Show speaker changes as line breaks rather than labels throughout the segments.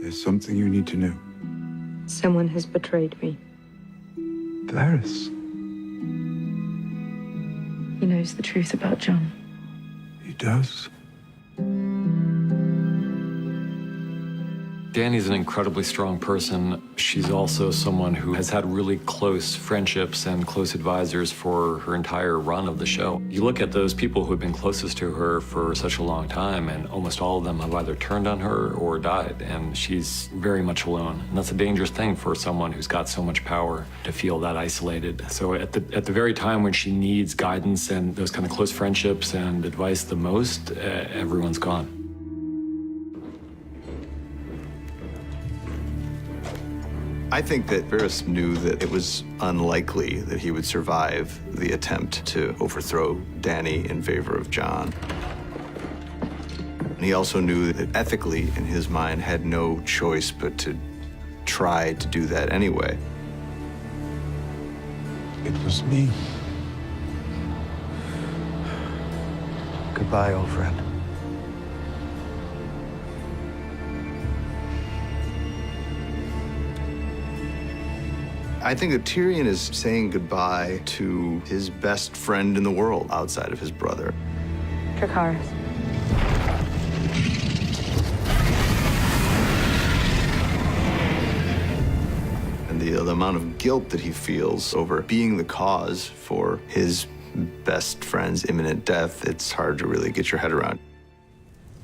There's something you need to know.
Someone has betrayed me.
Varys.
He knows the truth about John.
He does.
Dany's an incredibly strong person. She's also someone who has had really close friendships and close advisors for her entire run of the show. You look at those people who have been closest to her for such a long time, and almost all of them have either turned on her or died, and she's very much alone. And that's a dangerous thing for someone who's got so much power to feel that isolated. So at the very time when she needs guidance and those kind of close friendships and advice the most, everyone's gone.
I think that Varys knew that it was unlikely that he would survive the attempt to overthrow Dany in favor of Jon. And he also knew that ethically, in his mind, had no choice but to try to do that anyway.
It was me.
Goodbye, old friend.
I think that Tyrion is saying goodbye to his best friend in the world outside of his brother.
Dracarys.
And the amount of guilt that he feels over being the cause for his best friend's imminent death, it's hard to really get your head around.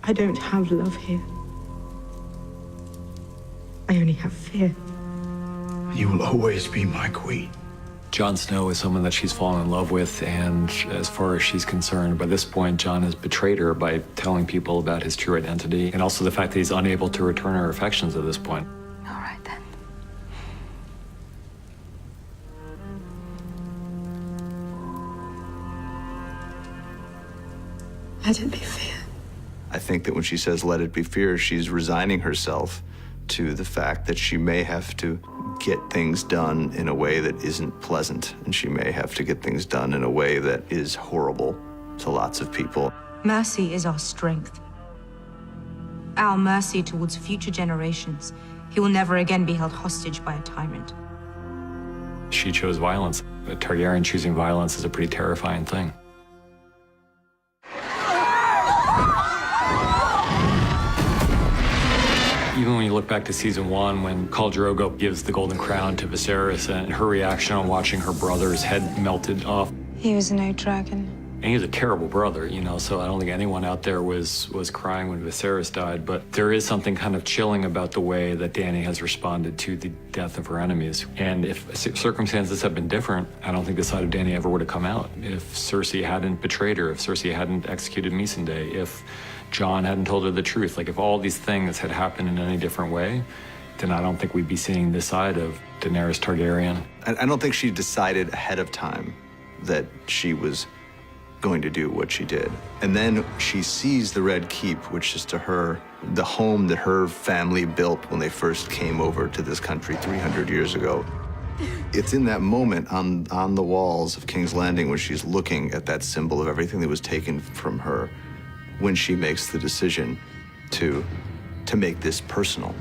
I don't have love here. I only have fear.
You will always be my queen.
Jon Snow is someone that she's fallen in love with, and as far as she's concerned, by this point, Jon has betrayed her by telling people about his true identity, and also the fact that he's unable to return her affections at this point.
All right, then. Let it be fear.
I think that when she says, let it be fear, she's resigning herself to the fact that she may have to get things done in a way that isn't pleasant, and she may have to get things done in a way that is horrible to lots of people.
Mercy is our strength. Our mercy towards future generations. He will never again be held hostage by a tyrant.
She chose violence. A Targaryen choosing violence is a pretty terrifying thing. Even when you look back to season 1, when Khal Drogo gives the Golden Crown to Viserys and her reaction on watching her brother's head melted off.
He was no dragon.
And he was a terrible brother, you know, so I don't think anyone out there was crying when Viserys died, but there is something kind of chilling about the way that Dany has responded to the death of her enemies. And if circumstances had been different, I don't think the side of Dany ever would have come out. If Cersei hadn't betrayed her, if Cersei hadn't executed Missandei, if Jon hadn't told her the truth, like if all these things had happened in any different way, then I don't think we'd be seeing this side of Daenerys Targaryen.
I don't think she decided ahead of time that she was going to do what she did. And then she sees the Red Keep, which is to her the home that her family built when they first came over to this country 300 years ago. It's in that moment on the walls of King's Landing when she's looking at that symbol of everything that was taken from her, when she makes the decision to make this personal.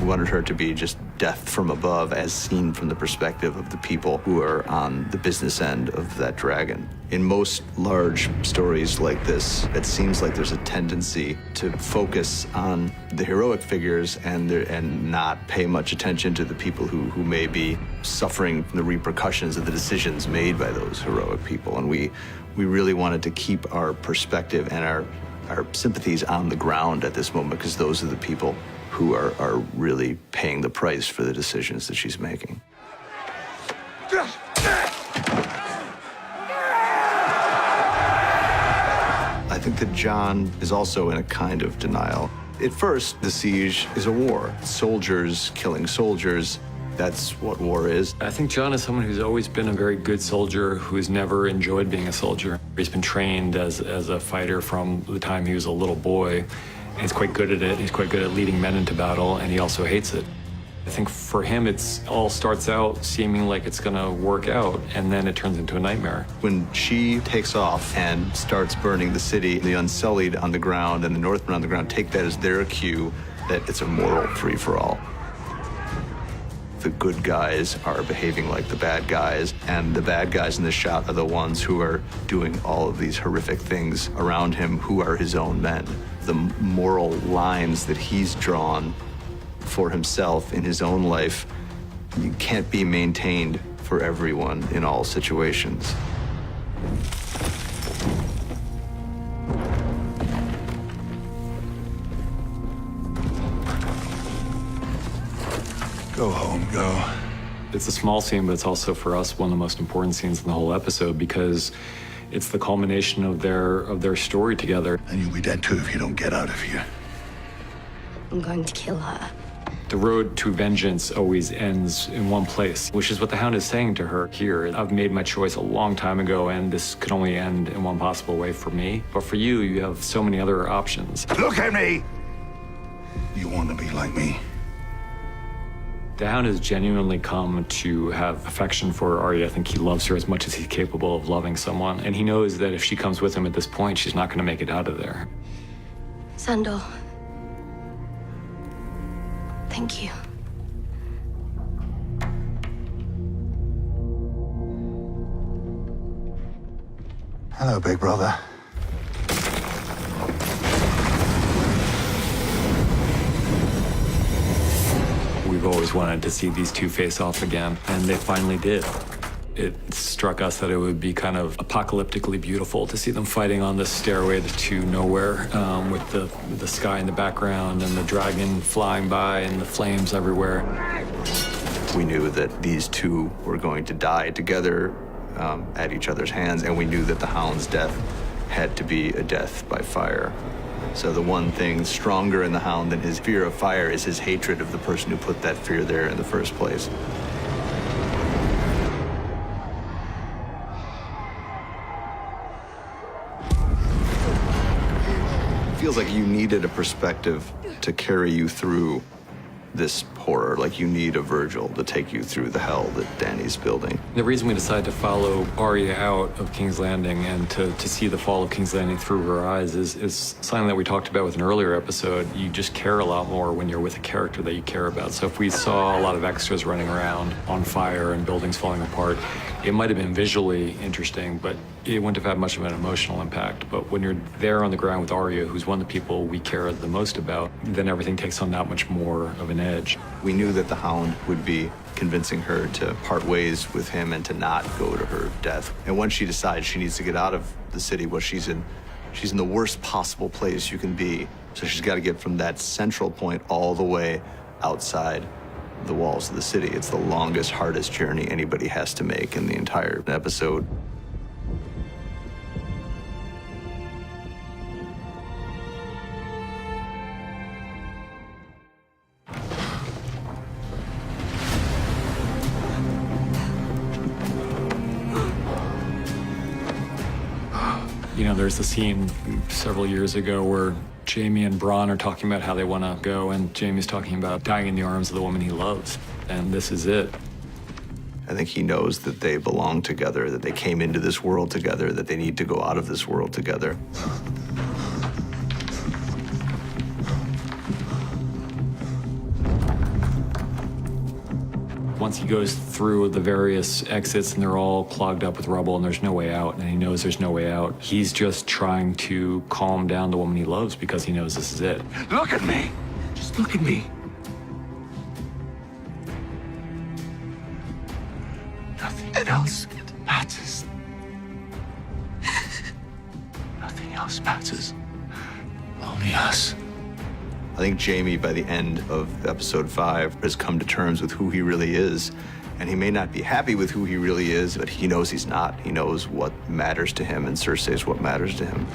We wanted her to be just death from above, as seen from the perspective of the people who are on the business end of that dragon. In most large stories like this, it seems like there's a tendency to focus on the heroic figures and not pay much attention to the people who may be suffering from the repercussions of the decisions made by those heroic people. And we really wanted to keep our perspective and our sympathies on the ground at this moment, because those are the people who are really paying the price for the decisions that she's making. I think that Jon is also in a kind of denial. At first, the siege is a war. Soldiers killing soldiers. That's what war is.
I think Jon is someone who's always been a very good soldier, who's never enjoyed being a soldier. He's been trained as a fighter from the time he was a little boy. He's quite good at it. He's quite good at leading men into battle, and he also hates it. I think for him, it all starts out seeming like it's gonna work out, and then it turns into a nightmare.
When she takes off and starts burning the city, the Unsullied on the ground and the Northmen on the ground take that as their cue that it's a moral free-for-all. The good guys are behaving like the bad guys, and the bad guys in this shot are the ones who are doing all of these horrific things around him, who are his own men. The moral lines that he's drawn for himself in his own life can't be maintained for everyone in all situations.
Go home, go.
It's a small scene, but it's also for us one of the most important scenes in the whole episode because it's the culmination of their story together.
And you'll be dead too if you don't get out of here.
I'm going to kill her.
The road to vengeance always ends in one place, which is what the Hound is saying to her here. I've made my choice a long time ago, and this could only end in one possible way for me. But for you, you have so many other options.
Look at me! You want to be like me?
The Hound has genuinely come to have affection for Arya. I think he loves her as much as he's capable of loving someone. And he knows that if she comes with him at this point, she's not going to make it out of there.
Sandor. Thank you.
Hello, big brother.
We've always wanted to see these two face off again, and they finally did. It struck us that it would be kind of apocalyptically beautiful to see them fighting on this stairway to nowhere, with the sky in the background and the dragon flying by and the flames everywhere.
We knew that these two were going to die together at each other's hands, and we knew that the Hound's death had to be a death by fire. So the one thing stronger in the Hound than his fear of fire is his hatred of the person who put that fear there in the first place. It feels like you needed a perspective to carry you through this horror, like you need a Virgil to take you through the hell that Dany's building.
The reason we decided to follow Arya out of King's Landing and to see the fall of King's Landing through her eyes is something that we talked about with an earlier episode. You just care a lot more when you're with a character that you care about. So if we saw a lot of extras running around on fire and buildings falling apart, it might have been visually interesting, but it wouldn't have had much of an emotional impact. But when you're there on the ground with Arya, who's one of the people we care the most about, then everything takes on that much more of an edge.
We knew that the Hound would be convincing her to part ways with him and to not go to her death. And once she decides she needs to get out of the city, well, she's in the worst possible place you can be. So she's got to get from that central point all the way outside the walls of the city. It's the longest, hardest journey anybody has to make in the entire episode.
You know, there's a scene several years ago where Jaime and Bronn are talking about how they want to go, and Jaime's talking about dying in the arms of the woman he loves. And this is it.
I think he knows that they belong together, that they came into this world together, that they need to go out of this world together.
Once he goes through the various exits and they're all clogged up with rubble and there's no way out, and he knows there's no way out, he's just trying to calm down the woman he loves because he knows this is it.
Look at me! Just look at me. Nothing else matters. Nothing else matters. Only us.
I think Jaime, by the end of episode 5, has come to terms with who he really is. And he may not be happy with who he really is, but he knows he's not. He knows what matters to him, and Cersei's what matters to him.